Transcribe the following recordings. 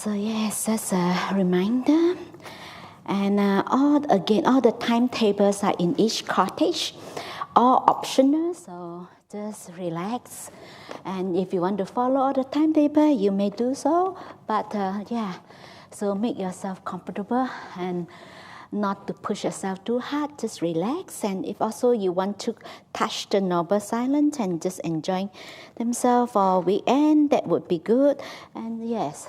So yes, that's a reminder. And all the timetables are in each cottage, all optional, so just relax. And if you want to follow all the timetable, you may do so. But so make yourself comfortable and not to push yourself too hard, just relax. And if also you want to touch the noble silence and just enjoy themselves for weekend, that would be good. And yes.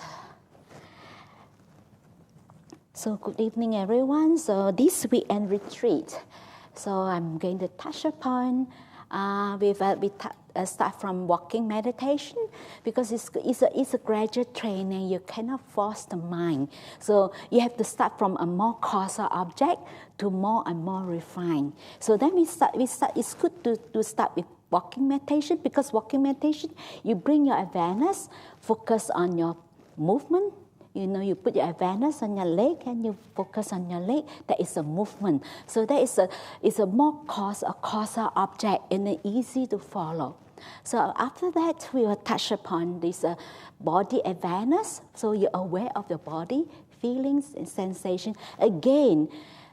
So good evening, everyone. So this weekend retreat, so I'm going to touch upon, we start from walking meditation, because it's a gradual training. You cannot force the mind. So you have to start from a more causal object to more and more refined. So then we start. It's good to start with walking meditation, because walking meditation, you bring your awareness, focus on your movement. You put your awareness on your leg and you focus on your leg. That is a movement. So that is a more causal object and easy to follow. So after that, we will touch upon this body awareness. So you're aware of your body, feelings and sensation. Again,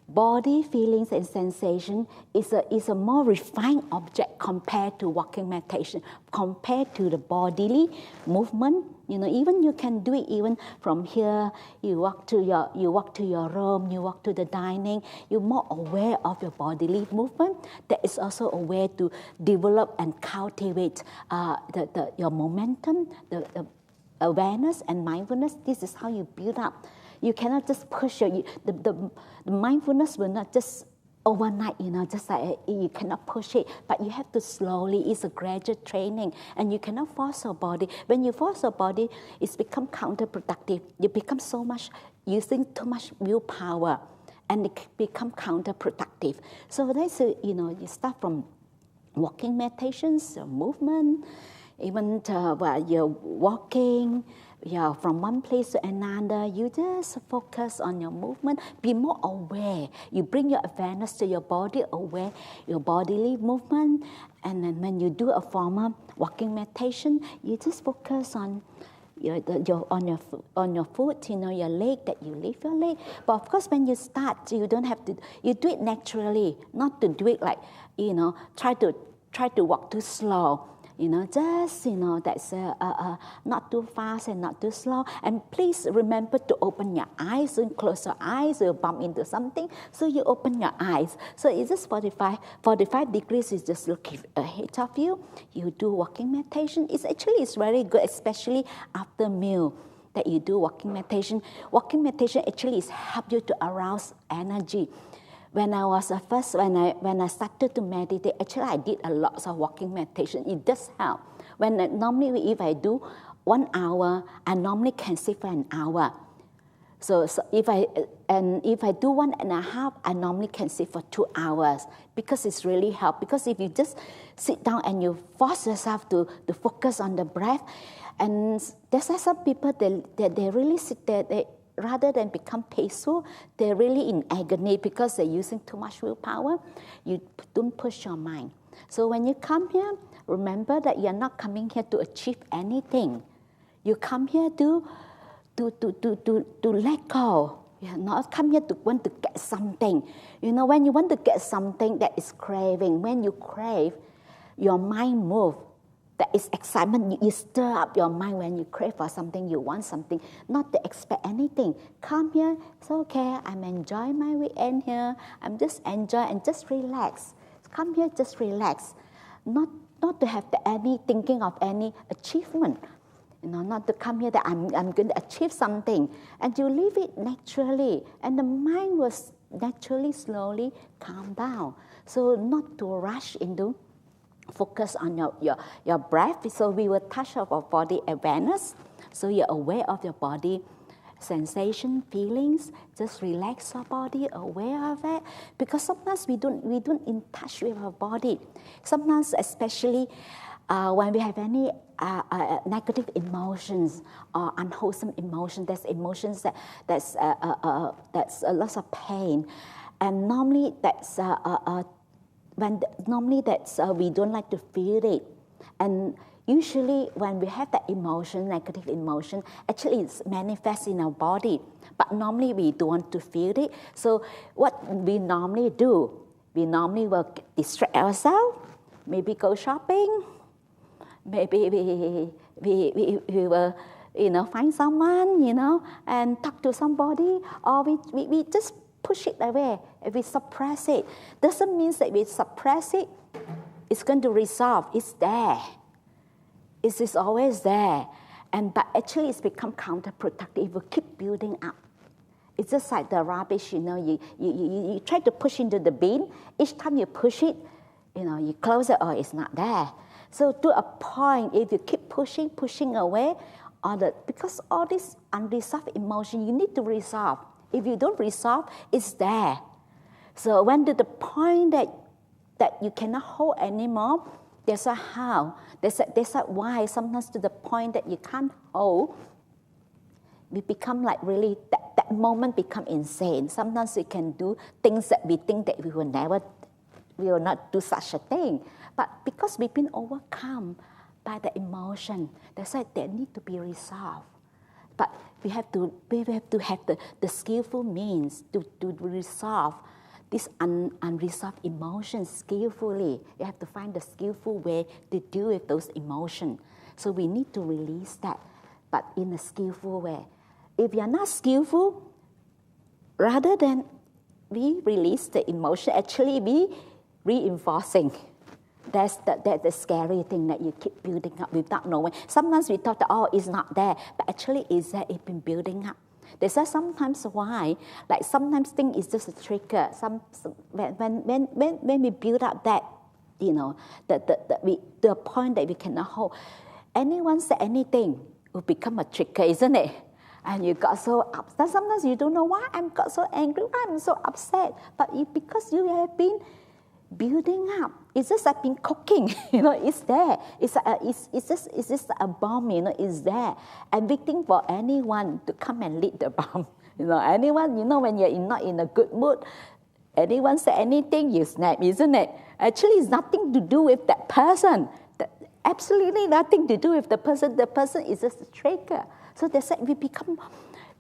body, feelings and sensation is a more refined object compared to walking meditation, compared to the bodily movement. Even you can do it even from here. You walk to your room, you walk to the dining. You're more aware of your bodily movement. That is also a way to develop and cultivate your momentum, the awareness and mindfulness. This is how you build up. You cannot just push the mindfulness will not just overnight, just like you cannot push it, but you have to slowly. It's a gradual training, and you cannot force your body. When you force your body, it's become counterproductive. You become so much using too much willpower, and it become counterproductive. So that's you start from walking meditations, your movement, even while you're walking. From one place to another, you just focus on your movement. Be more aware. You bring your awareness to your body, aware your bodily movement. And then when you do a formal walking meditation, you just focus on your foot, your leg, that you lift your leg. But of course, when you start, you don't have to. You do it naturally, not to do it like try to walk too slow. That's not too fast and not too slow. And please remember to open your eyes. Don't close your eyes, you'll bump into something. So you open your eyes. So it's just 45 degrees. You just look ahead of you. You do walking meditation. It's very good, especially after meal, that you do walking meditation. Walking meditation actually is help you to arouse energy. When I was when I started to meditate, actually I did a lot of walking meditation. It does help. Normally if I do 1 hour, I normally can sit for an hour. So if I do 1.5, I normally can sit for 2 hours, because it's really help. Because if you just sit down and you force yourself to focus on the breath, and there's some people they really sit there. Rather than become peaceful, they're really in agony because they're using too much willpower. You don't push your mind. So when you come here, remember that you're not coming here to achieve anything. You come here to let go. You're not come here to want to get something. When you want to get something, that is craving. When you crave, your mind moves. That is excitement. You stir up your mind when you crave for something, you want something, not to expect anything. Come here, it's okay, I'm enjoying my weekend here. I'm just enjoying and just relax. Come here, just relax. Not to have any thinking of any achievement. Not to come here that I'm going to achieve something. And you leave it naturally. And the mind will naturally, slowly calm down. So not to rush into focus on your breath. So we will touch our body awareness. So you're aware of your body sensation, feelings. Just relax your body, aware of it. Because sometimes we don't in touch with our body. Sometimes, especially when we have any negative emotions or unwholesome emotions, there's emotions that's a lot of pain, and normally we don't like to feel it, and usually when we have that emotion, negative emotion, actually it's manifests in our body. But normally we don't want to feel it. So what we normally do, we normally will distract ourselves, maybe go shopping, maybe we will, find someone, and talk to somebody, or we just push it away, we suppress it. Doesn't mean that we suppress it, it's going to resolve, it's there. It is always there. But actually it's become counterproductive if we keep building up. It's just like the rubbish, you try to push into the bin. Each time you push it, you close it, or it's not there. So to a point, if you keep pushing away, because all this unresolved emotion, you need to resolve. If you don't resolve, it's there. So when to the point that you cannot hold anymore, there's a how. There's a why. Sometimes to the point that you can't hold, we become like really, that moment become insane. Sometimes we can do things that we think that we will not do such a thing. But because we've been overcome by the emotion, that's why they need to be resolved. But we have to have the skillful means to resolve this unresolved emotions skillfully. You have to find the skillful way to deal with those emotions. So we need to release that, but in a skillful way. If you are not skillful, rather than we release the emotion, actually we reinforcing. That's the scary thing, that you keep building up without knowing. Sometimes we thought that, it's not there, but actually it's there, it's been building up. There's sometimes why, like sometimes thing is just a trigger. When we build up that, the point that we cannot hold. Anyone say anything will become a trigger, isn't it? And you got so upset. Sometimes you don't know why I got so angry, why I'm so upset. But because you have been building up, it's just like been cooking. It's there. It's just a bomb. It's there, and waiting for anyone to come and lit the bomb. Anyone. When you're not in a good mood, anyone say anything, you snap, isn't it? Actually, it's nothing to do with that person. Absolutely nothing to do with the person. The person is just a trigger. So that's why we become,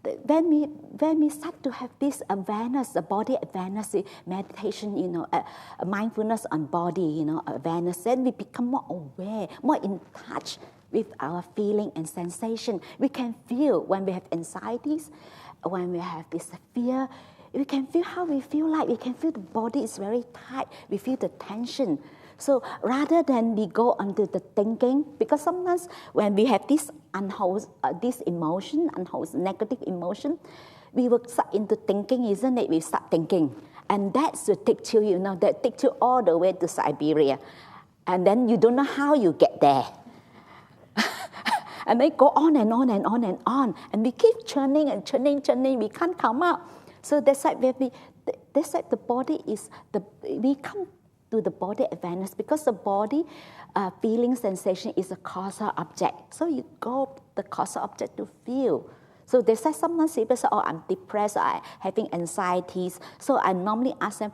when we start to have this awareness, the body awareness, meditation, mindfulness on body, awareness, then we become more aware, more in touch with our feeling and sensation. We can feel when we have anxieties, when we have this fear, we can feel how we feel like. We can feel the body is very tight. We feel the tension. So rather than we go onto the thinking, because sometimes when we have this this emotion, unwholesome, negative emotion, we will start into thinking, isn't it? We start thinking. And that's the take you, that takes you all the way to Siberia. And then you don't know how you get there. And they go on and on and on and on. And we keep churning and churning, we can't come out. So that's why the body is, we come to the body awareness, because the body feeling sensation is a causal object. So you go the causal object to feel. So they say, sometimes people say, I'm depressed, I'm having anxieties. So I normally ask them,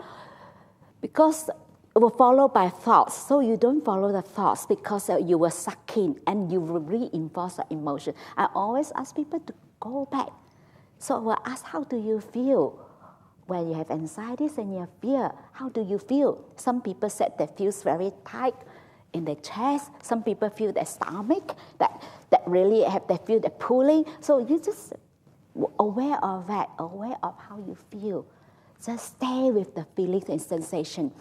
because it will follow by thoughts. So you don't follow the thoughts, because you will suck in and you will reinforce the emotion. I always ask people to go back. So I will ask, how do you feel? When you have anxieties and you have fear, how do you feel? Some people said they feel very tight in their chest. Some people feel their stomach, that really they feel the pulling. So you just aware of that, aware of how you feel. Just stay with the feelings and sensation.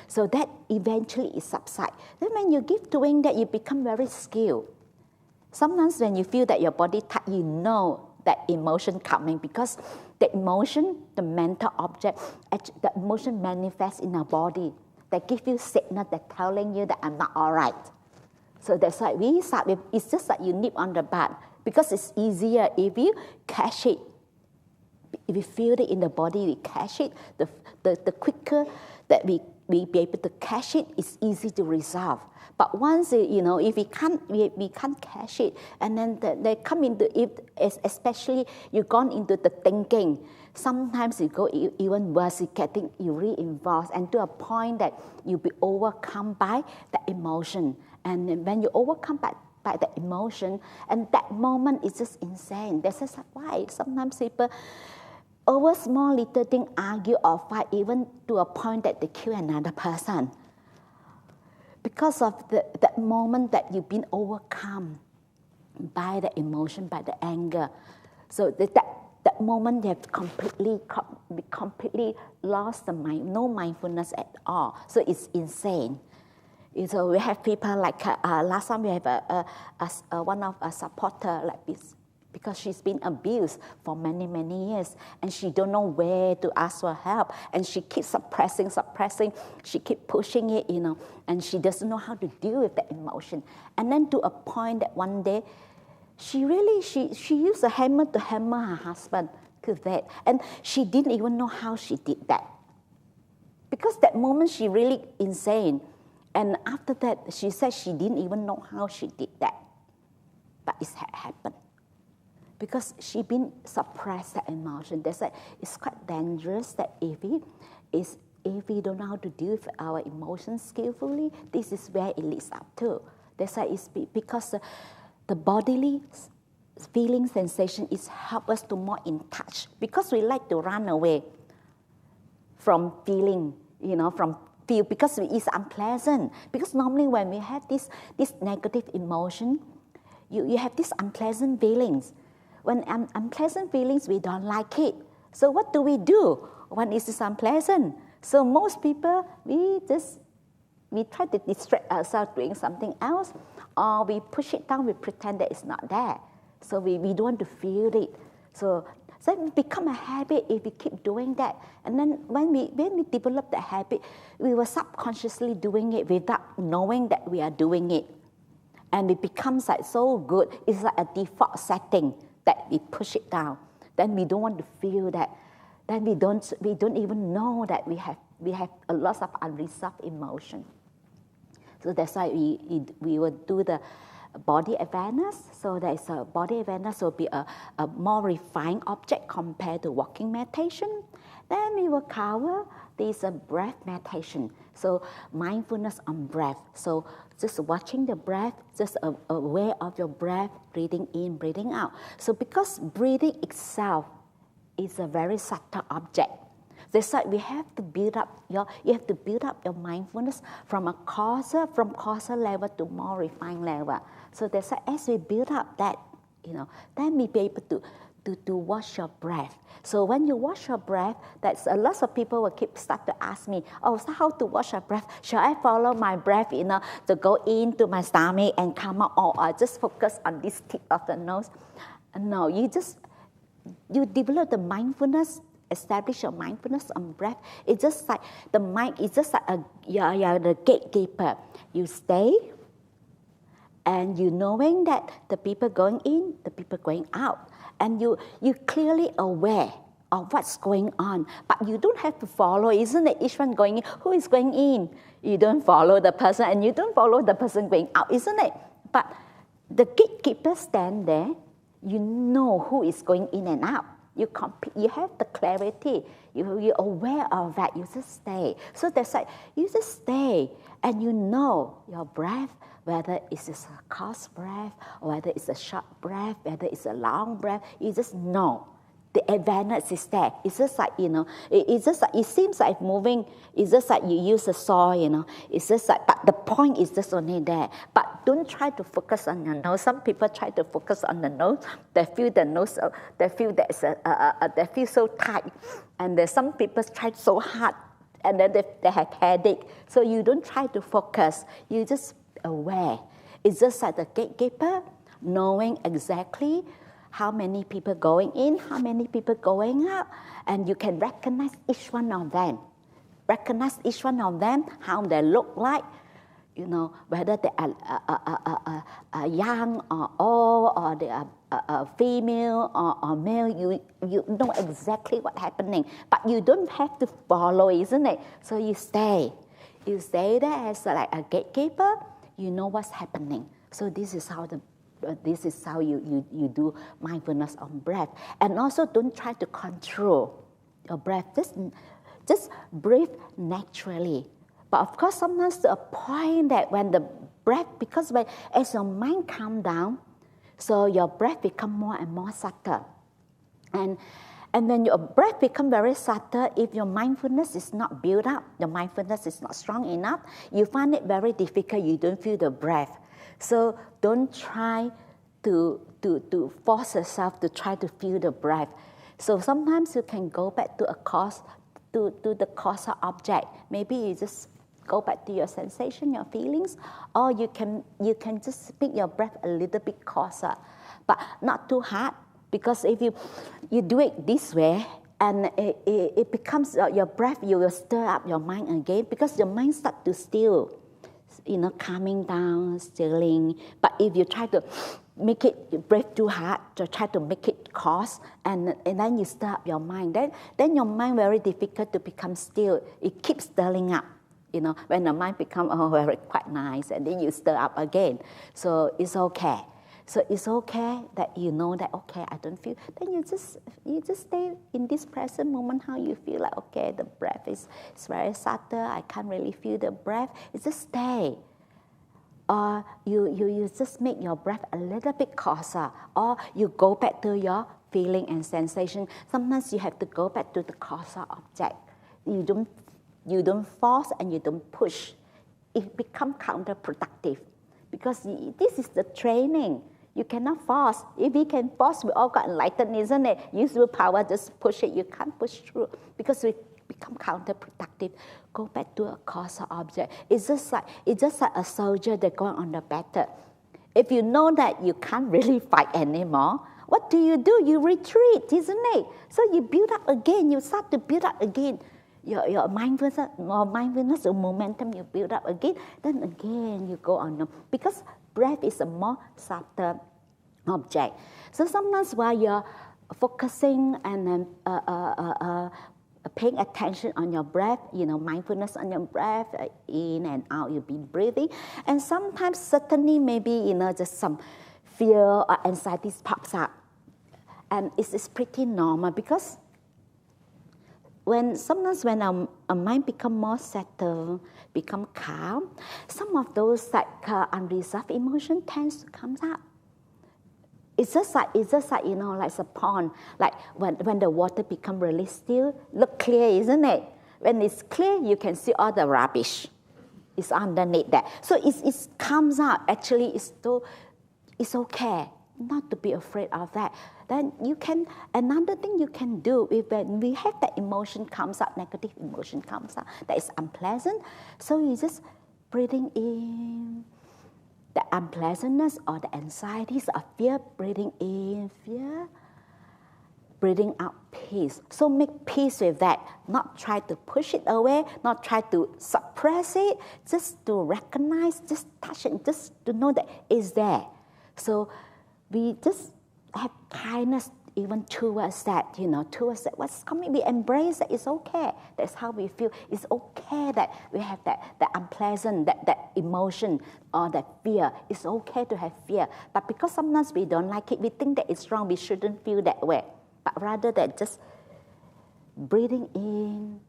So that eventually it subsides. Then when you keep doing that, you become very skilled. Sometimes when you feel that your body tight, you know that emotion coming, because the emotion, the mental object, the emotion manifests in our body. They give you signal, they're telling you that I'm not all right. So that's why we start with, it's just like you nip on the bud, because it's easier if you catch it. If you feel it in the body, we catch it, the quicker that we be able to catch it, it's easy to resolve. But once, if we can't catch it, and then they come into it, especially you've gone into the thinking, sometimes you go even worse, you reinforce, and to a point that you'll be overcome by the emotion. And when you overcome by by the emotion, and that moment is just insane. This is why sometimes people over small little thing argue or fight, even to a point that they kill another person. Because of that moment that you've been overcome by the emotion, by the anger. So that moment you have completely lost the mind, no mindfulness at all. So it's insane. So we have people like, last time we have one of a supporter like this, because she's been abused for many, many years, and she don't know where to ask for help, and she keeps suppressing, she keeps pushing it, and she doesn't know how to deal with the emotion. And then to a point that one day, she used a hammer to hammer her husband to that, and she didn't even know how she did that. Because that moment she really insane, and after that she said she didn't even know how she did that, but it had happened. Because she been suppressed that emotion. That's why it's quite dangerous that if we don't know how to deal with our emotions skillfully, this is where it leads up to. That's why it's because the bodily feeling sensation is help us to more in touch. Because we like to run away from feeling, because it's unpleasant. Because normally when we have this negative emotion, you have these unpleasant feelings. When unpleasant feelings, we don't like it. So what do we do when it is unpleasant? So most people, we try to distract ourselves doing something else, or we push it down, we pretend that it's not there. So we don't want to feel it. So it become a habit if we keep doing that. And then when we develop that habit, we were subconsciously doing it without knowing that we are doing it. And it becomes like so good. It's like a default setting that we push it down. Then we don't want to feel that. Then we don't even know that we have a lot of unresolved emotion. So that's why we will do the body awareness. So there is a body awareness will be a more refined object compared to walking meditation. Then we will cover this breath meditation. So mindfulness on breath. So just watching the breath, just aware of your breath, breathing in, breathing out. So because breathing itself is a very subtle object, that's why we have to build up your mindfulness from causal level to more refined level. So that's why as we build up that, then we be able to watch your breath. So when you watch your breath, that's a lot of people will start to ask me, so how to watch your breath? Shall I follow my breath, to go into my stomach and come out, or I just focus on this tip of the nose? No, you develop the mindfulness, establish your mindfulness on breath. It's just like the mind is just like you're the gatekeeper. You stay, and you knowing that the people going in, the people going out. And you're clearly aware of what's going on. But you don't have to follow, isn't it? Each one going in. Who is going in? You don't follow the person, and you don't follow the person going out, isn't it? But the gatekeeper stand there. You know who is going in and out. You have the clarity. You're aware of that. You just stay. So that's like, you just stay, and you know your breath, whether it's a short breath, or whether it's a short breath, whether it's a long breath, you just know. The awareness is there. It's just like, it's just like, it seems like moving, it's just like you use a saw, It's just like, but the point is just only there. But don't try to focus on your nose. Some people try to focus on the nose. They feel the nose, they feel so tight. And there's some people try so hard, and then they have headache. So you don't try to focus. You just aware. It's just like the gatekeeper knowing exactly how many people going in, how many people going out, and you can recognize each one of them. Recognize each one of them, how they look like, whether they are young or old, or they are female or male. You know exactly what's happening, but you don't have to follow, isn't it? So you stay. You stay there as like a gatekeeper. You know what's happening. So this is how you do mindfulness on breath. And also don't try to control your breath. Just breathe naturally. But of course, sometimes to a point that when the breath, because as your mind calms down, so your breath becomes more and more subtle. And when your breath becomes very subtle, if your mindfulness is not built up, the mindfulness is not strong enough, you find it very difficult, you don't feel the breath. So don't try to force yourself to try to feel the breath. So sometimes you can go back to the causal object. Maybe you just go back to your sensation, your feelings, or you can just make your breath a little bit coarser, but not too hard. Because if you do it this way, and it becomes your breath, you will stir up your mind again, because your mind starts to still, calming down, stilling. But if you try to make it breathe too hard, to try to make it coarse, and then you stir up your mind, then your mind very difficult to become still. It keeps stirring up. When the mind becomes very quite nice, and then you stir up again. So it's okay. So it's okay that you know that, okay, I don't feel. Then you just stay in this present moment, how you feel like, okay, the breath is very subtle, I can't really feel the breath. You just stay. Or you just make your breath a little bit coarser. Or you go back to your feeling and sensation. Sometimes you have to go back to the causal object. You don't force and you don't push. It becomes counterproductive. Because this is the training. You cannot force. If we can force, we all got enlightened, isn't it? Use willpower, just push it. You can't push through because we become counterproductive. Go back to a causal object. It's just like a soldier that's going on the battle. If you know that you can't really fight anymore, what do? You retreat, isn't it? So you build up again. You start to build up again. Your mindfulness or momentum, you build up again. Then again, you go on. Because breath is a more subtle object. So sometimes while you're focusing and paying attention on your breath, mindfulness on your breath, in and out, you'll be breathing. And sometimes certainly maybe, just some fear or anxiety pops up. And it's pretty normal because sometimes when our mind becomes more settled, become calm, some of those unresolved emotion tends to come up. It's just like like a pond. Like when the water becomes really still, look clear, isn't it? When it's clear, you can see all the rubbish. It's underneath that. So it comes out. Actually, it's okay not to be afraid of that. Then another thing you can do is when we have that emotion comes up, negative emotion comes up, that is unpleasant. So you just breathing in the unpleasantness or the anxieties or fear, breathing in fear, breathing out peace. So make peace with that. Not try to push it away, not try to suppress it, just to recognize, just touch it, just to know that it's there. So we just have kindness even towards that, towards that. What's coming, we embrace that. It's okay. That's how we feel. It's okay that we have that unpleasant, that emotion or that fear. It's okay to have fear. But because sometimes we don't like it, we think that it's wrong, we shouldn't feel that way. But rather than just breathing in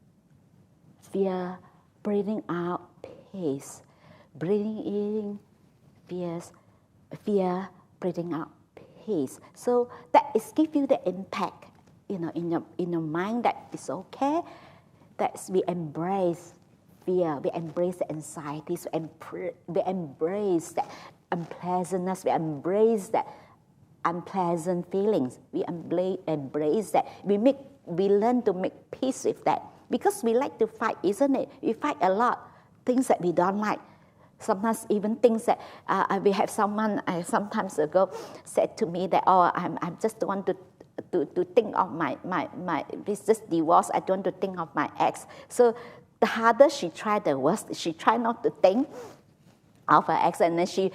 fear, breathing out peace, breathing in fear, breathing out peace. So that is give you the impact, in your mind that it's okay. That we embrace fear, we embrace the anxieties, we embrace that unpleasantness, we embrace that unpleasant feelings. We embrace that. We learn to make peace with that. Because we like to fight, isn't it? We fight a lot, things that we don't like. Sometimes even things that we have someone sometimes ago said to me that, I just want to think of my this just divorce. I don't want to think of my ex. So the harder she tried, the worse she tried not to think of her ex, and then she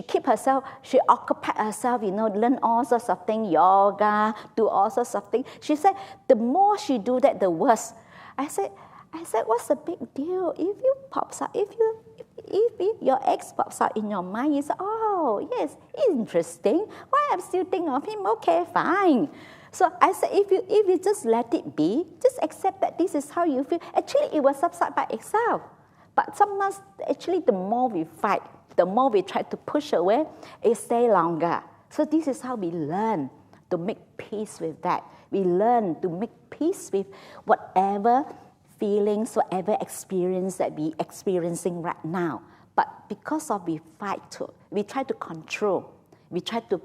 keep herself, she occupied herself, learn all sorts of things, yoga, do all sorts of things. She said the more she do that, the worse. I said, what's the big deal? If your ex pops out in your mind, you say, oh, yes, interesting. Why I'm still thinking of him? Okay, fine. So I said, if you just let it be, just accept that this is how you feel. Actually, it will subside by itself. But sometimes, actually, the more we fight, the more we try to push away, it stays longer. So this is how we learn to make peace with that. We learn to make peace with whatever feelings, whatever experience that we experiencing right now. But because of we fight to, we try to control, we try to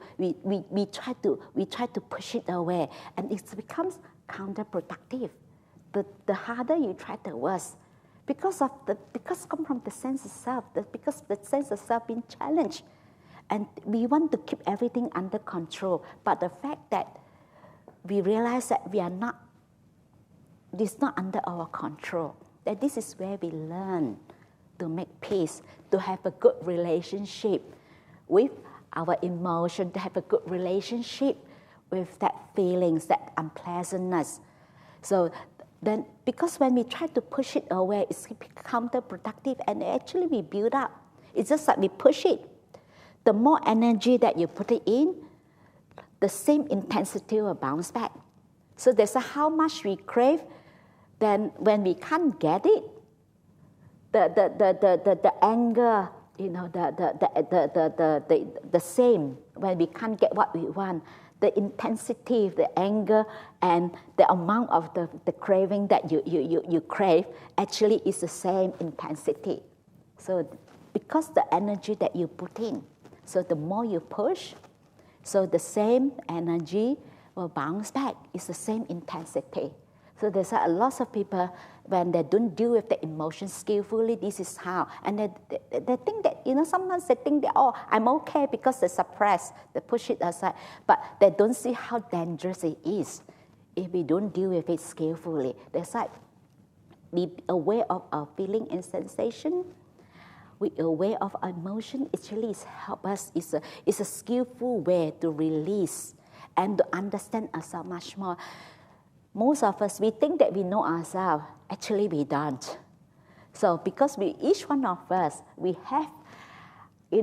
push it away, and it becomes counterproductive. The harder you try, the worse. Because come from the sense of self, because the sense of self being challenged. And we want to keep everything under control. But the fact that we realize that it's not under our control, that this is where we learn to make peace, to have a good relationship with our emotion, to have a good relationship with that feelings, that unpleasantness. So then, because when we try to push it away, it's counterproductive, and actually we build up. It's just like we push it. The more energy that you put it in, the same intensity will bounce back. So there's how much we crave. Then when we can't get it, the anger, the same. When we can't get what we want, the intensity, the anger, and the amount of the craving that you crave actually is the same intensity. So because the energy that you put in, so the more you push, so the same energy will bounce back. It's the same intensity. So there's a lot of people, when they don't deal with the emotions skillfully, this is how. And they think that, sometimes they think that, oh, I'm okay because they suppress, they push it aside. But they don't see how dangerous it is if we don't deal with it skillfully. There's like, be aware of our feeling and sensation. We aware of our emotion. Actually, it helps us. It's a skillful way to release and to understand ourselves much more. Most of us, we think that we know ourselves. Actually, we don't. So because each one of us, we have, we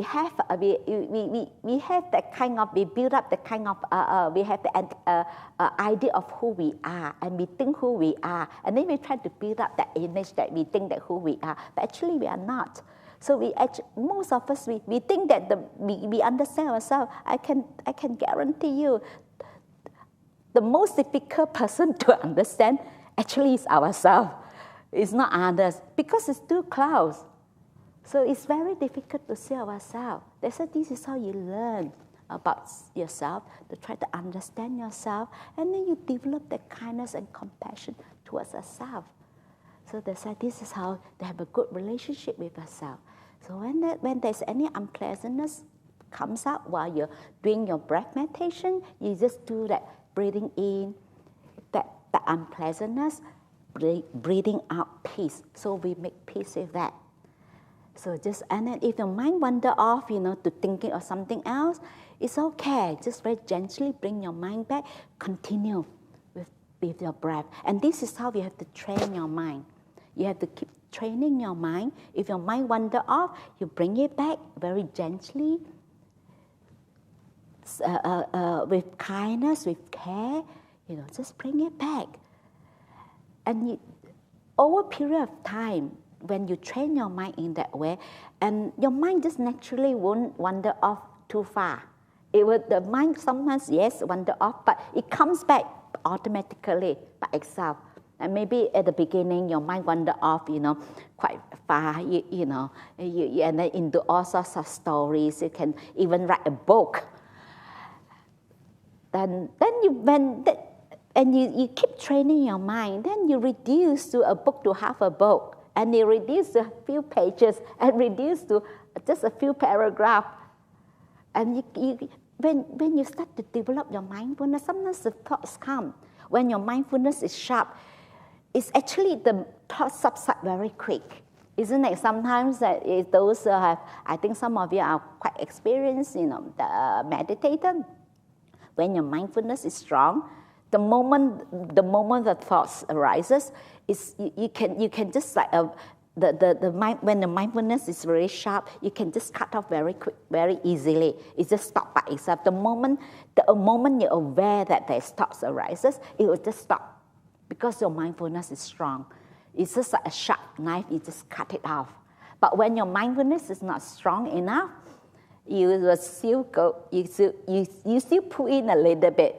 have that kind of, we build up the kind of, we have the idea of who we are, and we think who we are, and then we try to build up that image that we think that who we are, but actually we are not. So most of us, we think that we understand ourselves. I can guarantee you, the most difficult person to understand actually is ourselves. It's not others, because it's too close. So it's very difficult to see ourselves. They said this is how you learn about yourself, to try to understand yourself, and then you develop the kindness and compassion towards yourself. So they said this is how they have a good relationship with yourself. So when there's any unpleasantness comes up while you're doing your breath meditation, you just do that. Breathing in that unpleasantness, breathing out peace. So we make peace with that. So and then if your mind wander off, to thinking of something else, it's okay. Just very gently bring your mind back. Continue with your breath. And this is how you have to train your mind. You have to keep training your mind. If your mind wander off, you bring it back very gently. With kindness, with care, just bring it back. And over a period of time, when you train your mind in that way, and your mind just naturally won't wander off too far. The mind sometimes, yes, wander off, but it comes back automatically by itself. And maybe at the beginning, your mind wander off, quite far, and then into all sorts of stories. You can even write a book. Then you keep training your mind. Then you reduce to a book to half a book, and you reduce to a few pages, and reduce to just a few paragraphs. And when you start to develop your mindfulness, sometimes the thoughts come. When your mindfulness is sharp, it's actually the thoughts subside very quick. Isn't it? Sometimes that those I think some of you are quite experienced, the meditator. When your mindfulness is strong, the moment the thoughts arises, you can just like the mind, when the mindfulness is very sharp, you can just cut off very quick, very easily. It just stops by itself. The moment you're aware that there's thoughts arises, it will just stop, because your mindfulness is strong. It's just like a sharp knife, you just cut it off. But when your mindfulness is not strong enough, you will still go, you still pull in a little bit,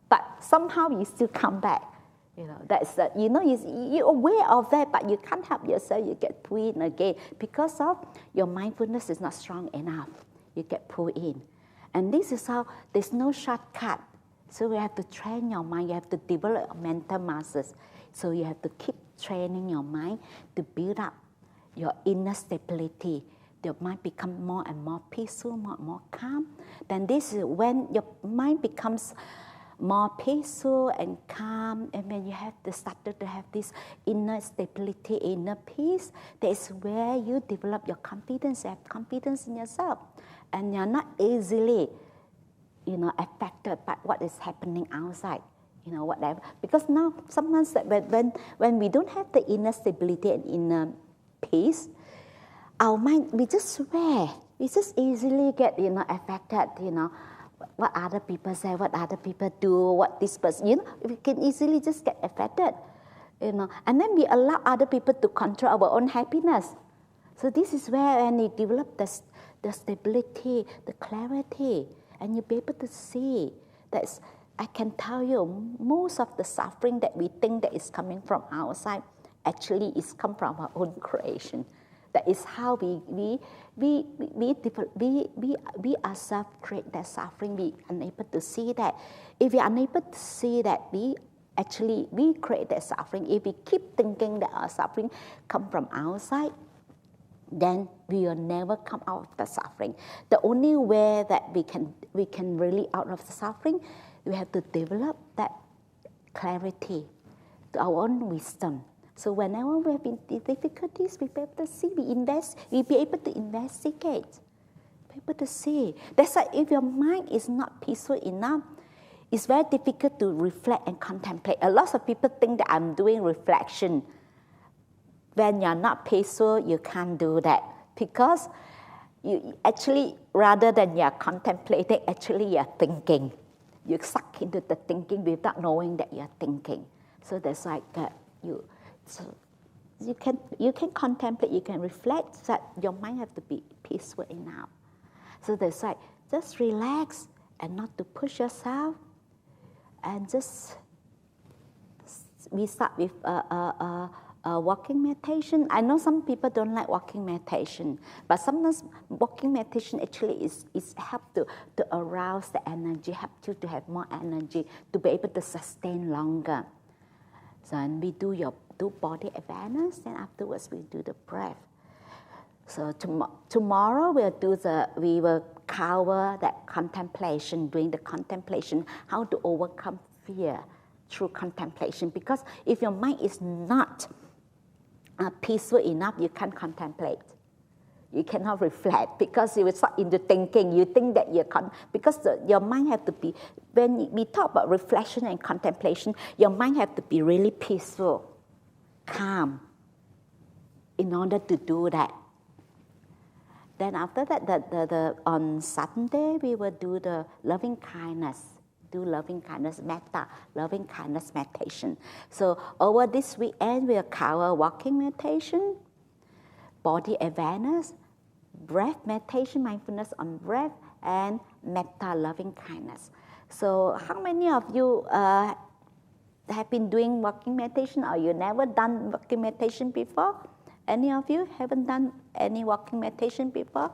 but somehow you still come back. That's you're aware of that, but you can't help yourself. You get pulled in again because of your mindfulness is not strong enough. You get pulled in, and this is how there's no shortcut. So we have to train your mind. You have to develop mental muscles. So you have to keep training your mind to build up your inner stability. Your mind becomes more and more peaceful, more and more calm. Then this is when your mind becomes more peaceful and calm, and when you have started to have this inner stability, inner peace, that is where you develop your confidence, you have confidence in yourself, and you're not easily, affected by what is happening outside, whatever. Because now, sometimes when we don't have the inner stability and inner peace, our mind, we just easily get, affected, what other people say, what other people do, what this person, we can easily just get affected, and then we allow other people to control our own happiness. So this is where when you develop the stability, the clarity, and you'll be able to see that I can tell you, most of the suffering that we think that is coming from outside actually is come from our own creation. That is how we ourselves create that suffering. We are unable to see that. If we are unable to see that, we create that suffering. If we keep thinking that our suffering come from outside, then we will never come out of the suffering. The only way that we can really out of the suffering, we have to develop that clarity, our own wisdom. So whenever we have difficulties, we be able to see, we be able to investigate, be able to see. That's why if your mind is not peaceful enough, it's very difficult to reflect and contemplate. A lot of people think that I'm doing reflection. When you're not peaceful, you can't do that. Because you actually, rather than you're contemplating, actually you're thinking. You're sucked into the thinking without knowing that you're thinking. So that's like So you can contemplate, you can reflect, that your mind have to be peaceful enough. So there's like, just relax and not to push yourself, and we start with walking meditation. I know some people don't like walking meditation, but sometimes walking meditation actually is help to arouse the energy, help you to have more energy, to be able to sustain longer. So and we do body awareness, then afterwards we do the breath. So tomorrow we will cover that contemplation, doing the contemplation, how to overcome fear through contemplation. Because if your mind is not peaceful enough, you can't contemplate. You cannot reflect because you will start into thinking. You think that your mind have to be, when we talk about reflection and contemplation, your mind have to be really peaceful, calm, in order to do that. Then after that, on Sunday, we will do the loving kindness, metta, loving kindness meditation. So over this weekend, we'll cover walking meditation, body awareness, breath meditation, mindfulness on breath, and metta, loving kindness. So how many of you have been doing walking meditation, or you never done walking meditation before? Any of you haven't done any walking meditation before?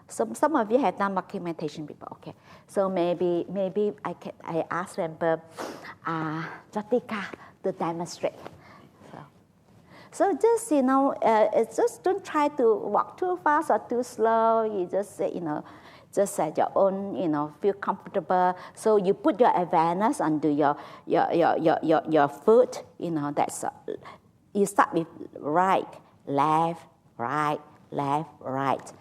Some of you have done walking meditation before. Okay, so maybe I ask Ramper, Jatika to demonstrate. So just just don't try to walk too fast or too slow. You just just at your own, feel comfortable. So you put your awareness under your foot. That's you start with right, left, right, left, right.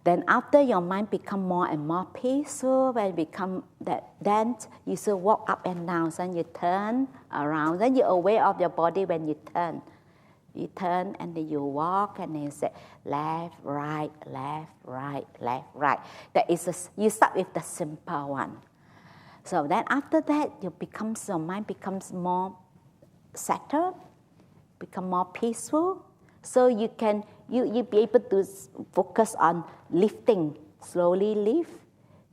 Then after your mind become more and more peaceful, when it become that, then you still walk up and down. Then you turn around. Then you're aware of your body when you turn. You turn and then you walk and then you say left, right, left, right, left, right. That is you start with the simple one. So then after that, your mind becomes more settled, become more peaceful. So you be able to focus on lifting, slowly lift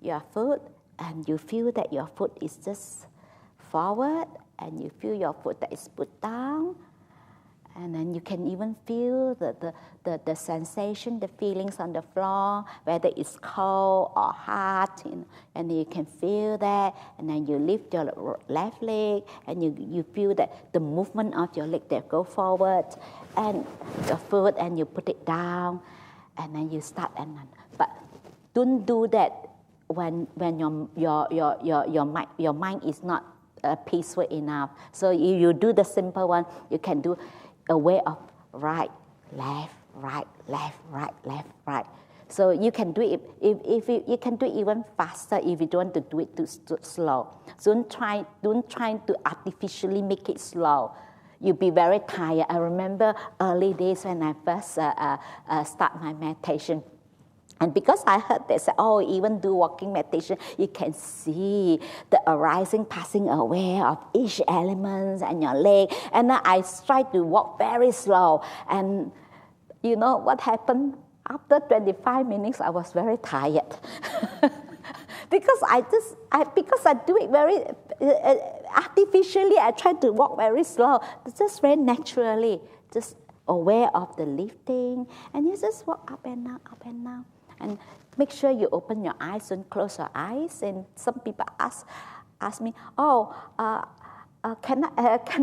your foot, and you feel that your foot is just forward, and you feel your foot that is put down, and then you can even feel the sensation, the feelings on the floor, whether it's cold or hot, and you can feel that, and then you lift your left leg, and you feel that the movement of your leg that go forward, and your foot, and you put it down, and then you start, but don't do that when your mind is not peaceful enough. So you do the simple one. You can do a way of right, left, right, left, right, left, right. So you can do it. If you can do it even faster if you don't want to do it too slow. So don't try to artificially make it slow. You'll be very tired. I remember early days when I first start my meditation. And because I heard they say, even do walking meditation, you can see the arising, passing away of each element and your leg. And then I tried to walk very slow. And you know what happened? After 25 minutes, I was very tired. because I do it very artificially. I try to walk very slow, just very naturally, just aware of the lifting. And you just walk up and down, up and down. And make sure you open your eyes, don't close your eyes. And some people ask me, can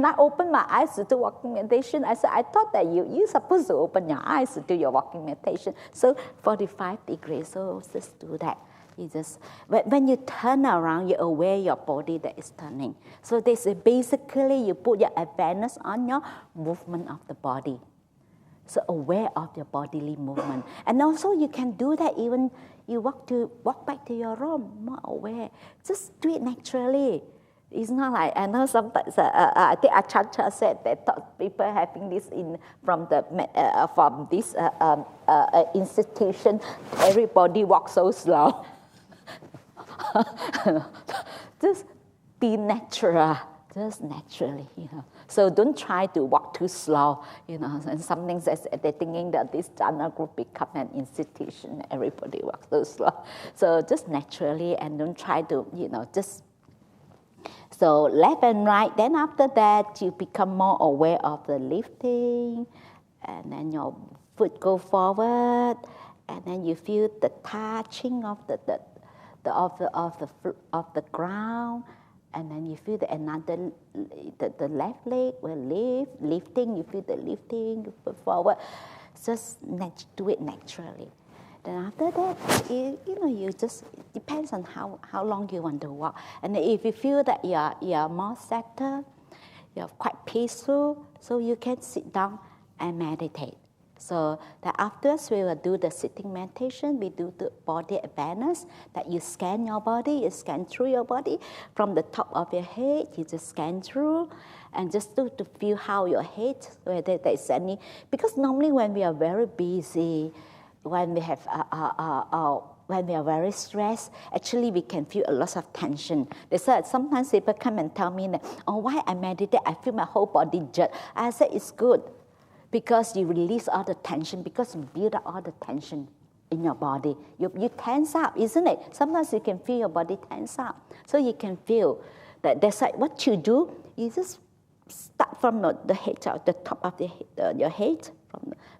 I open my eyes to do walking meditation? I said, I thought that you're supposed to open your eyes to do your walking meditation. So 45 degrees, so just do that. You just, when you turn around, you're aware your body that is turning. So this is basically you put your awareness on your movement of the body. So aware of your bodily movement. And also you can do that even you walk back to your room, more aware. Just do it naturally. It's not like, I know sometimes, I think Ajahn said that people having this from this institution, everybody walks so slow. Just be natural. Just naturally, So don't try to walk too slow, And some things they're thinking that this Jhana group become an institution. Everybody walks so slow. So just naturally, and don't try to, just. So left and right. Then after that, you become more aware of the lifting, and then your foot go forward, and then you feel the touching of the ground. And then you feel the left leg will lifting, you feel the lifting, you put forward. Just do it naturally. Then after that, you just, it depends on how long you want to walk. And if you feel that you're more settled, you're quite peaceful, so you can sit down and meditate. So that afterwards we will do the sitting meditation. We do the body awareness, that you scan your body, you scan through your body. From the top of your head, you just scan through and just to feel how your head, whether there's any, because normally when we are very busy, when we are very stressed, actually we can feel a lot of tension. They said sometimes people come and tell me that, why I meditate, I feel my whole body jerk. I said it's good. Because you release all the tension, because you build up all the tension in your body. You tense up, isn't it? Sometimes you can feel your body tense up. So you can feel that that's like what you do, you just start from the head, the top of your head,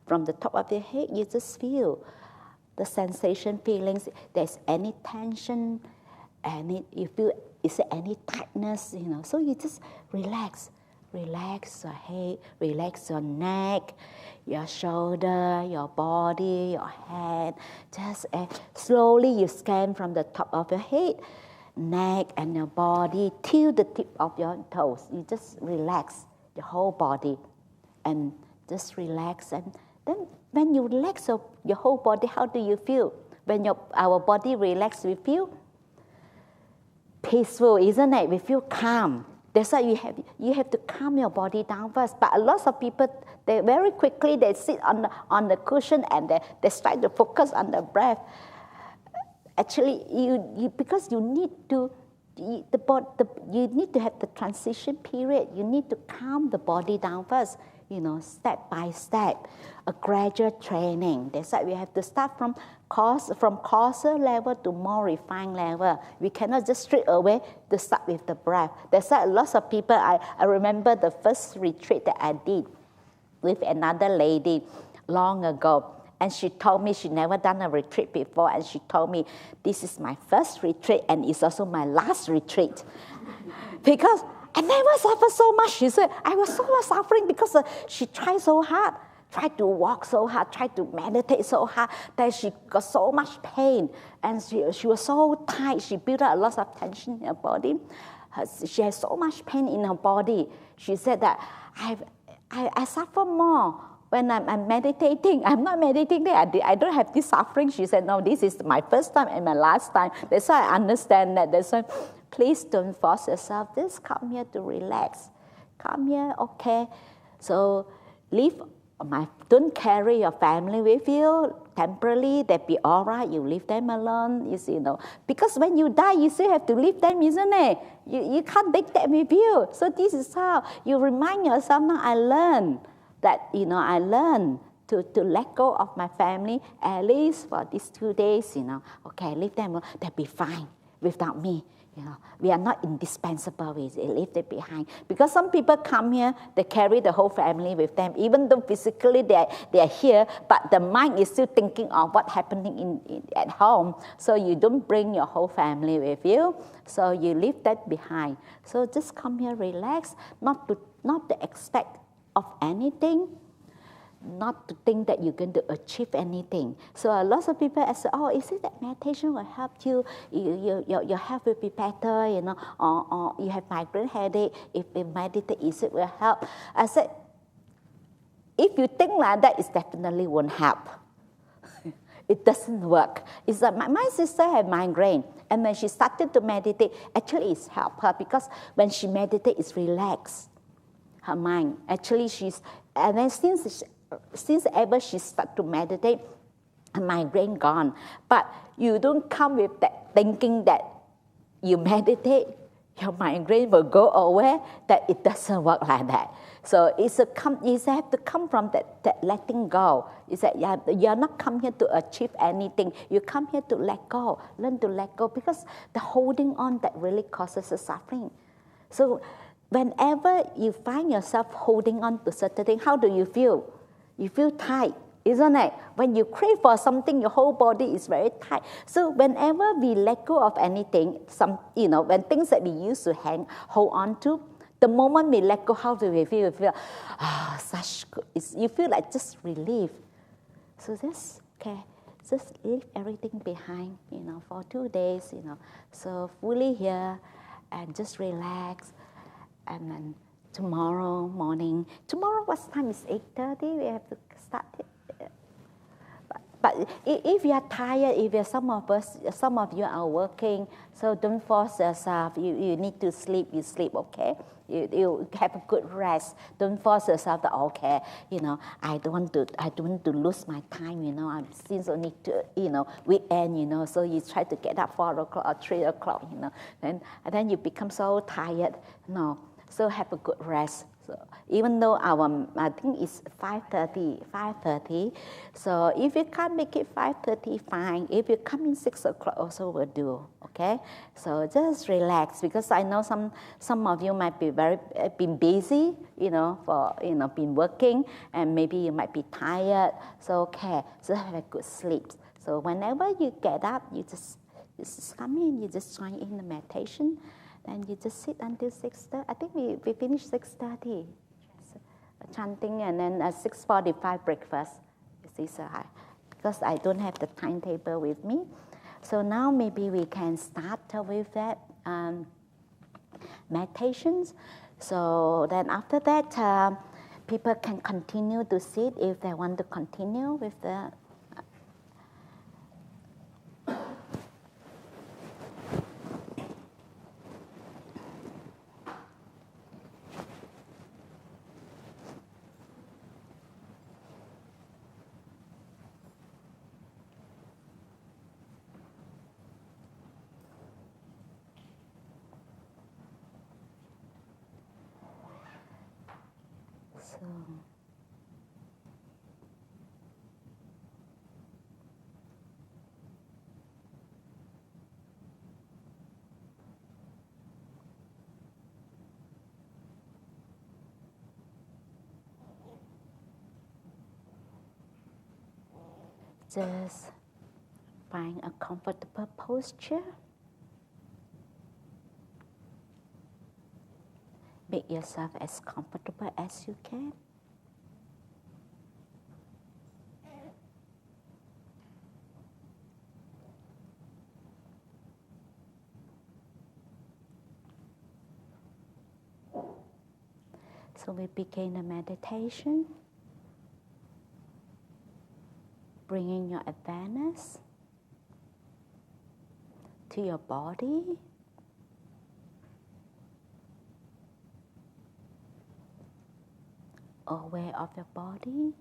from the top of your head, you just feel the sensation, feelings. There's any tension, you feel, is there any tightness, So you just relax. Relax your head, relax your neck, your shoulder, your body, your head. Just slowly you scan from the top of your head, neck, and your body till the tip of your toes. You just relax your whole body and just relax. And then when you relax your whole body, how do you feel? When our body relaxes, we feel peaceful, isn't it? We feel calm. That's why you have to calm your body down first. But a lot of people, they very quickly they sit on the cushion and they try to focus on the breath. Actually, because you need to have the transition period. You need to calm the body down first. step by step, a gradual training. That's why we have to start from coarser level to more refined level. We cannot just straight away to start with the breath. That's why lots of people, I remember the first retreat that I did with another lady long ago. And she told me she never done a retreat before. And she told me, this is my first retreat and it's also my last retreat. Because I never suffered so much. She said, I was so much suffering because she tried so hard, tried to walk so hard, tried to meditate so hard, that she got so much pain. And she was so tight. She built up a lot of tension in her body. She has so much pain in her body. She said that I suffer more when I'm meditating. I'm not meditating. I don't have this suffering. She said, no, this is my first time and my last time. That's why I understand that. That's why, please don't force yourself. Just come here to relax. Come here, okay. So don't carry your family with you temporarily. They'll be all right. You leave them alone. Because when you die, you still have to leave them, isn't it? You can't take them with you. So this is how you remind yourself, now I learned that, I learned to let go of my family, at least for these 2 days, Okay, leave them alone. They'll be fine without me. We are not indispensable. We leave them behind. Because some people come here, they carry the whole family with them, even though physically they are here, but the mind is still thinking of what's happening at home. So you don't bring your whole family with you. So you leave that behind. So just come here, relax, not to expect of anything, not to think that you're going to achieve anything. So lots of people say, oh, is it that meditation will help you? Your health will be better, or you have migraine headache. If you meditate, is it will help? I said, if you think like that, it definitely won't help. It doesn't work. It's like my sister had migraine, and when she started to meditate, actually it's helped her, because when she meditates, it's relaxed. Her mind. Actually, and then since ever she started to meditate, her migraine gone. But you don't come with that thinking that you meditate, your migraine will go away, that it doesn't work like that. So it have to come from that letting go. It's that you're not come here to achieve anything. You come here to let go, learn to let go, because the holding on that really causes the suffering. So whenever you find yourself holding on to certain things, how do you feel? You feel tight, isn't it? When you crave for something, your whole body is very tight. So whenever we let go of anything, when things that we used to hold on to, the moment we let go, how do we feel? We feel, such good. You feel like just relief. So just leave everything behind, for 2 days, So fully here and just relax. And then tomorrow morning, what time is 8:30? We have to start it. But if you are tired, some of you are working, so don't force yourself. You need to sleep, you sleep, okay? You have a good rest. Don't force yourself that, okay, I don't want to lose my time, since only weekend, so you try to get up 4 o'clock or 3 o'clock, and then you become so tired. No. So have a good rest. So even though I think it's 5:30. So if you can't make it 5:30, fine. If you come in 6 o'clock, also will do. Okay. So just relax, because I know some of you might be been busy, been working, and maybe you might be tired. So okay, so have a good sleep. So whenever you get up, you just come in. You just join in the meditation. Then you just sit until 6:30. I think we finish 6:30, chanting, and then at 6:45 breakfast. Because I don't have the timetable with me. So now maybe we can start with that meditations. So then after that, people can continue to sit if they want to continue with the Just find a comfortable posture. Make yourself as comfortable as you can. So we begin the meditation, bringing your awareness to your body, aware of your body,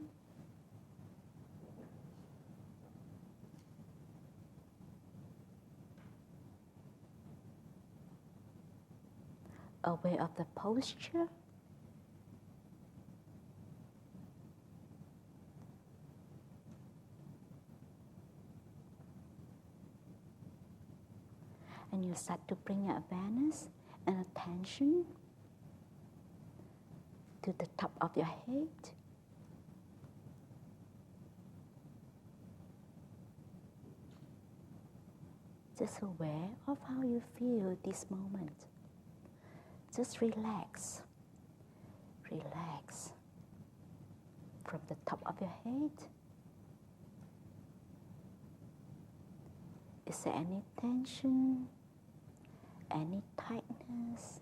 aware of the posture, and you start to bring your awareness and attention to the top of your head. Just aware of how you feel this moment. Just relax. Relax from the top of your head. Is there any tension, any tightness?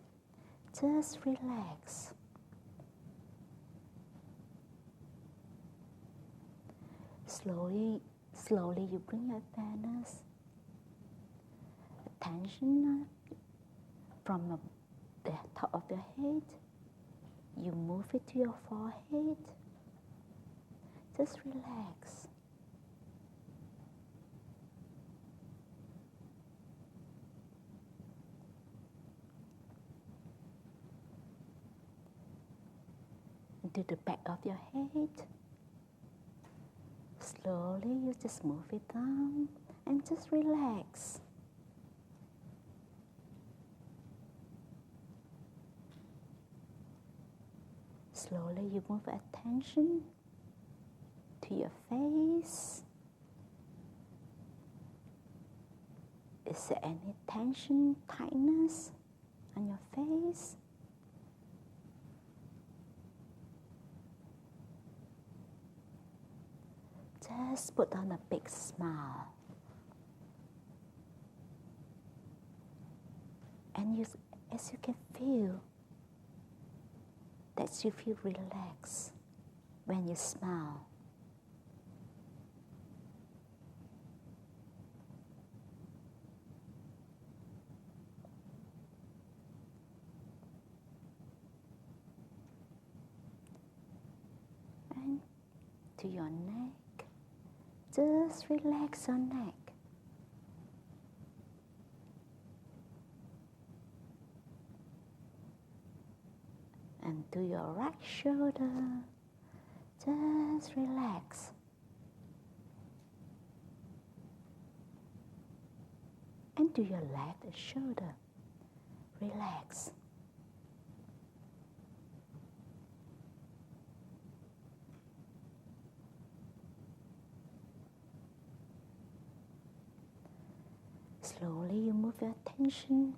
Just relax. Slowly you bring your awareness, attention from the top of your head. You move it to your forehead. Just relax. To the back of your head. Slowly you just move it down and just relax. Slowly you move attention to your face. Is there any tension, tightness on your face? Just put on a big smile. And as you can feel, that you feel relaxed when you smile. And to your neck, just relax your neck. And to your right shoulder, just relax. And to your left shoulder, relax. Slowly you move your attention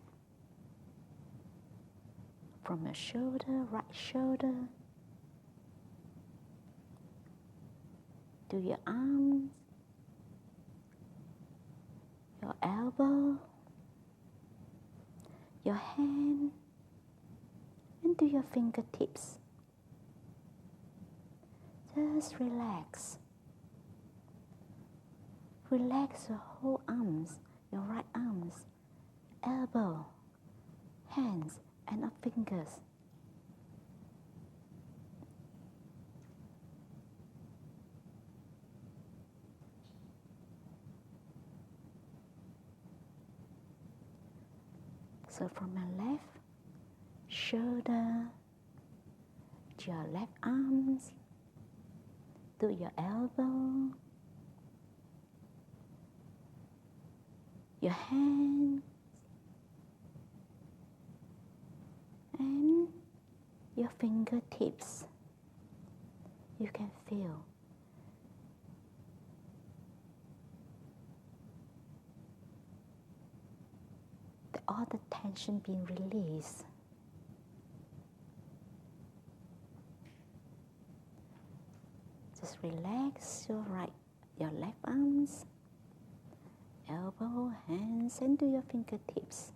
from your shoulder, right shoulder, to your arms, your elbow, your hand, and to your fingertips. Just relax. Relax your whole arms, your right arms, elbow, hands, and up fingers. So from your left shoulder to your left arms, to your elbow, your hands, and your fingertips. You can feel all the tension being released. Just relax your left arms, elbow, hands, and to your fingertips.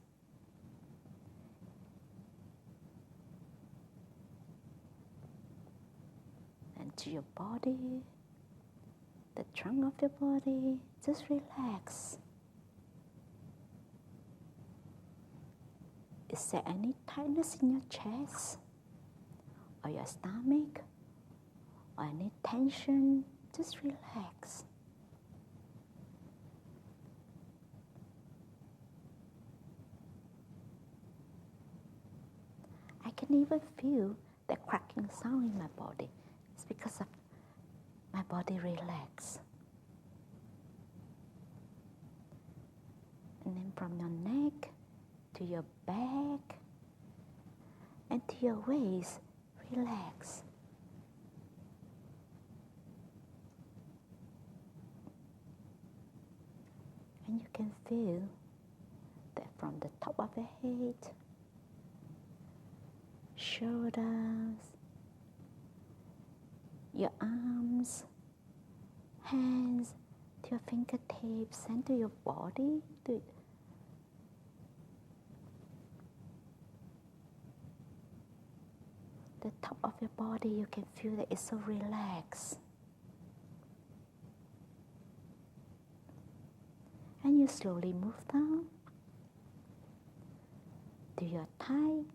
And to your body, the trunk of your body, just relax. Is there any tightness in your chest or your stomach or any tension? Just relax. I can even feel the cracking sound in my body. It's because of my body relax. And then from your neck to your back and to your waist, relax. And you can feel that from the top of your head, shoulders, your arms, hands, to your fingertips, and to your body. The top of your body, you can feel that it's so relaxed. And you slowly move down to your thighs,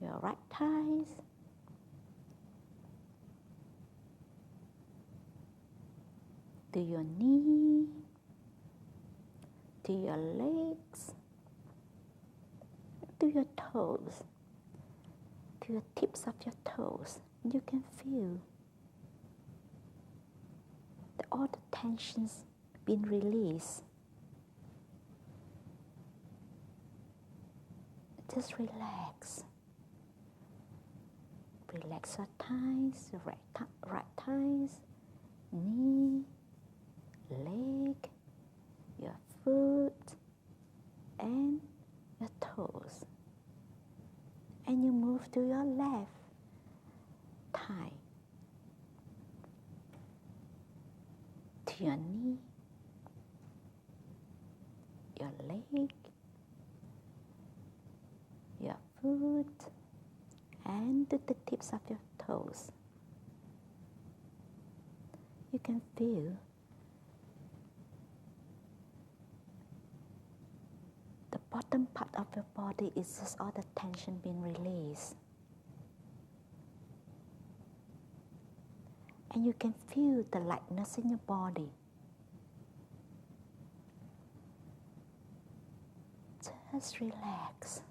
your right thighs, to your knee, to your legs, to your toes, to your tips of your toes. You can feel that all the tensions been released. Just relax. Relax your thighs, your right thighs, knee, leg, your foot, and your toes. And you move to your left thigh, to your knee, your leg, your foot, and to the tips of your toes. You can feel the bottom part of your body is just all the tension being released. And you can feel the lightness in your body. Just relax.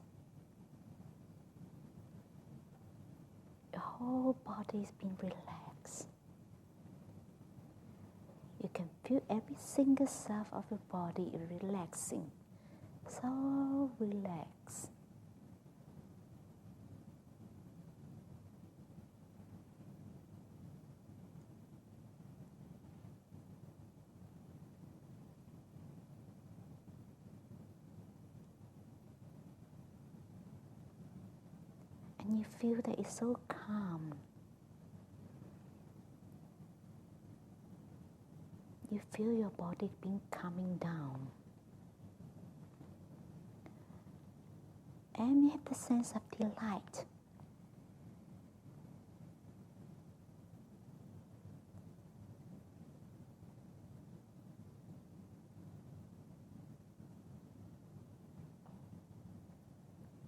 Your whole body is being relaxed. You can feel every single cell of your body relaxing. So relaxed. And you feel that it's so calm. You feel your body being calming down. And you have the sense of delight.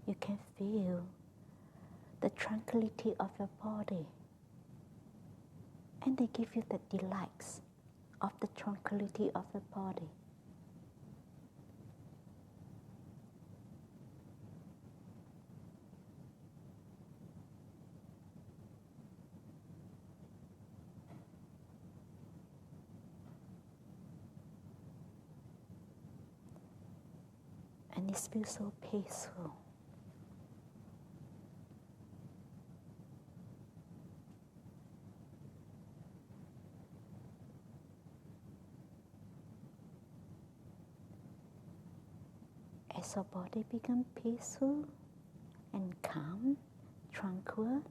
You can feel the tranquility of your body. And they give you the delights of the tranquility of the body. And it feels so peaceful. As your body becomes peaceful and calm, tranquil,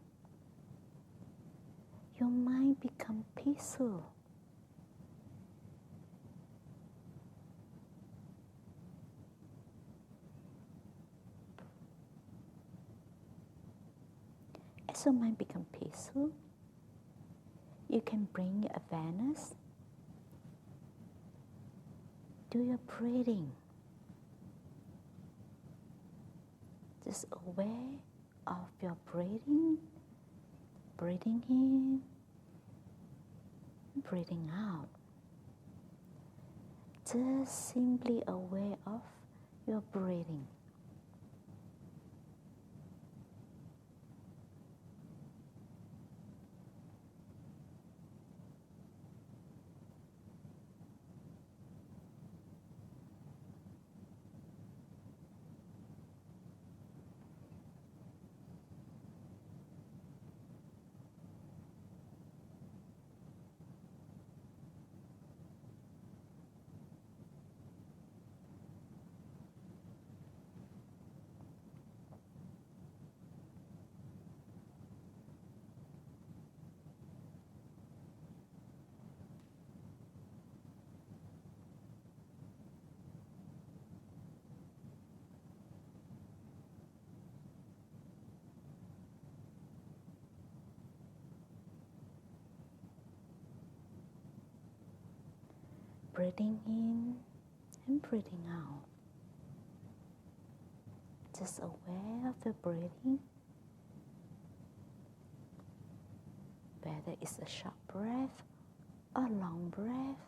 your mind becomes peaceful. As your mind becomes peaceful, you can bring your awareness to your breathing. Just aware of your breathing, breathing in, breathing out. Just simply aware of your breathing. Breathing in and breathing out. Just aware of the breathing, whether it's a short breath, a long breath,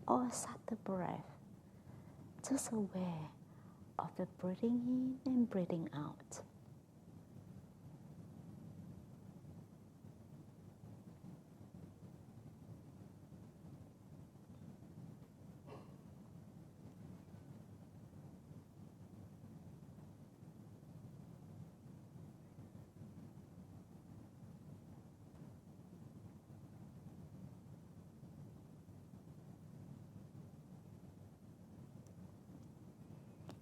or a subtle breath. Just aware of the breathing in and breathing out.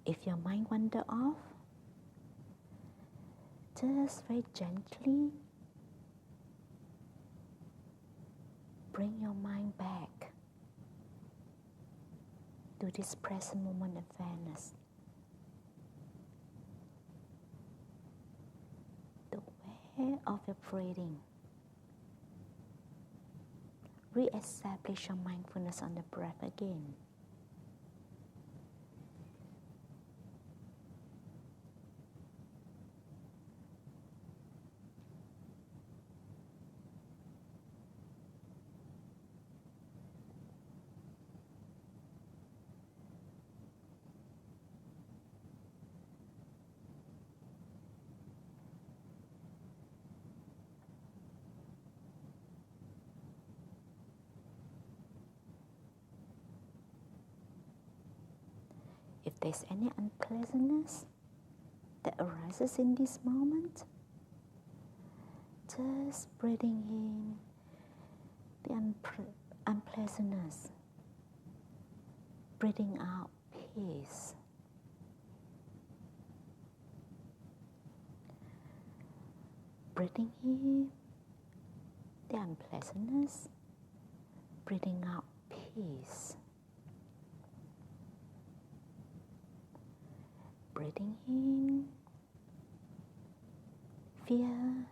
If your mind wanders off, just very gently bring your mind back to this present moment of awareness. Aware of your breathing. Re-establish your mindfulness on the breath again. If there's any unpleasantness that arises in this moment, just breathing in the unpleasantness, breathing out peace. Breathing in the unpleasantness, breathing out peace. Breathing in fear,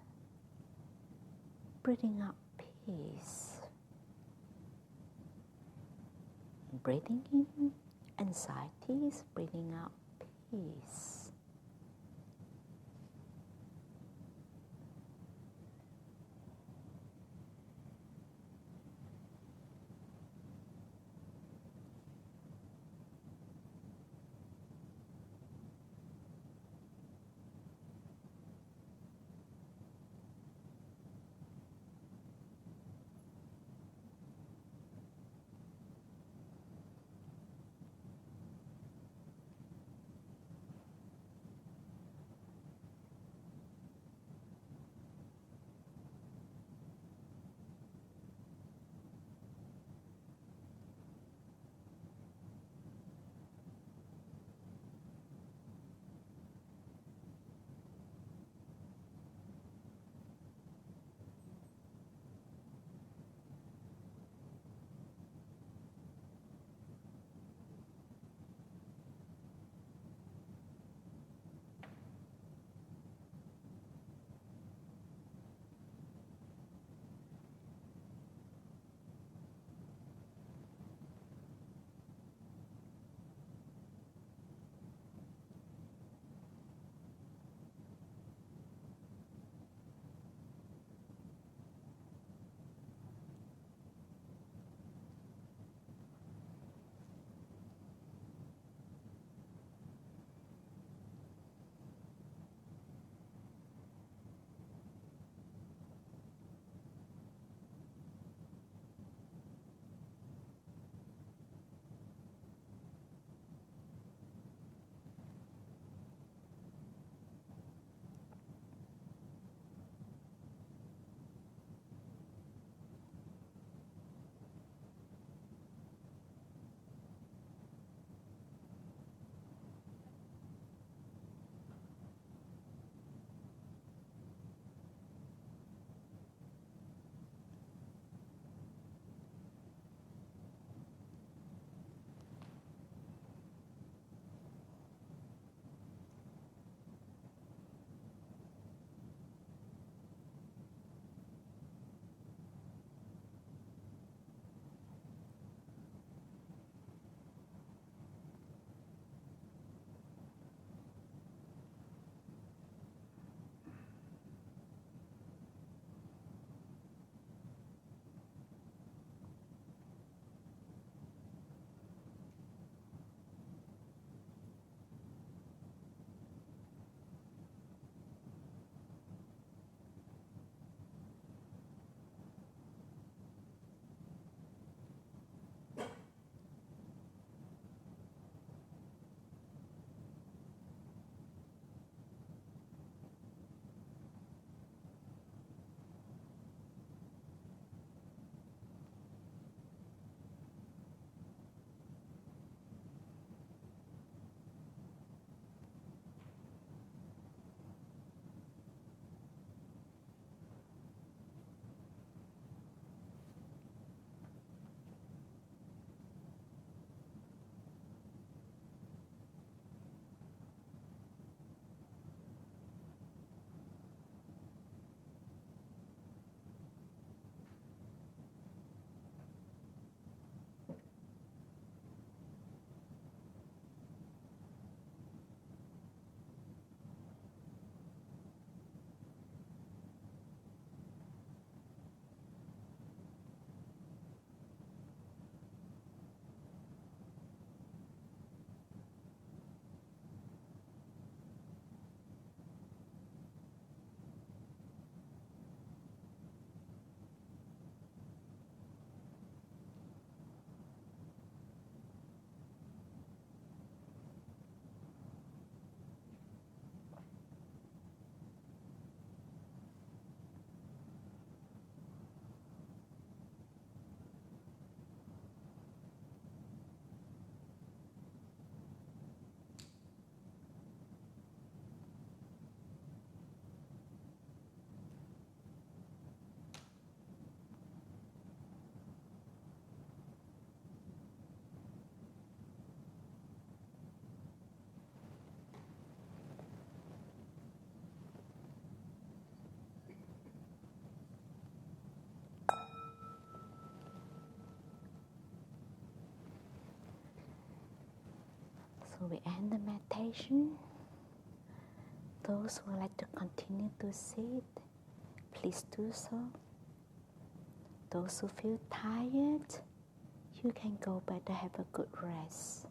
breathing out peace. Breathing in anxieties, breathing out peace. So we end the meditation. Those who would like to continue to sit, please do so. Those who feel tired, you can go back to have a good rest.